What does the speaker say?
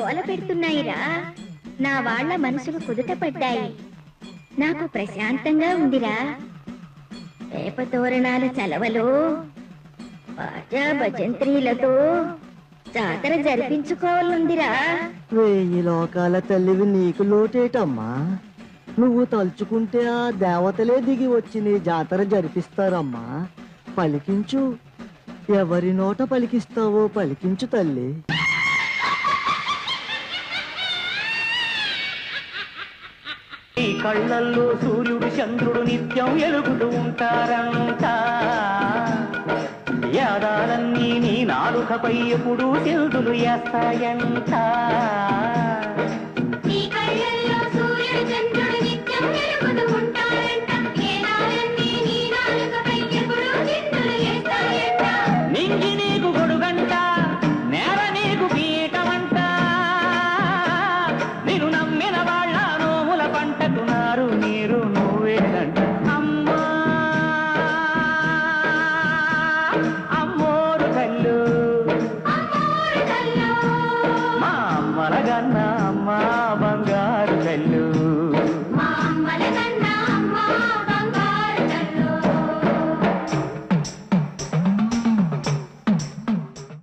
గోల పెడుతున్నాయిరా. నా వాళ్ళ మనసులు కుదుట పడ్డాయి. నాకు ప్రశాంతంగా ఉందిరా. వేప తోరణాల చలవలో బాజా భజంత్రీలతో జాతర జరిపించుకోవాలందిరా. 1000 లోకాల తల్లివి నీకు లోటేటమ్మా. నువ్వు తలుచుకుంటే ఆ దేవతలే దిగి వచ్చి నీ జాతర జరిపిస్తారమ్మా. పలికించు, ఎవరి నోట పలికిస్తావో పలికించు తల్లి. ఈ కళ్ళల్లో సూర్యుడు చంద్రుడు నిత్యం ఎలుగుతూ ఉంటారంట. యాదాలన్నీ నీ నాలుకపై ఎప్పుడు చెల్దులు వేస్తాయంట. నింగి నీకు గొడుగంట, నేల నీకు పీటమంట. నిన్ను నమ్మిన వాళ్ళ నోముల పంటకున్నారు నీరు నువ్వేనంట.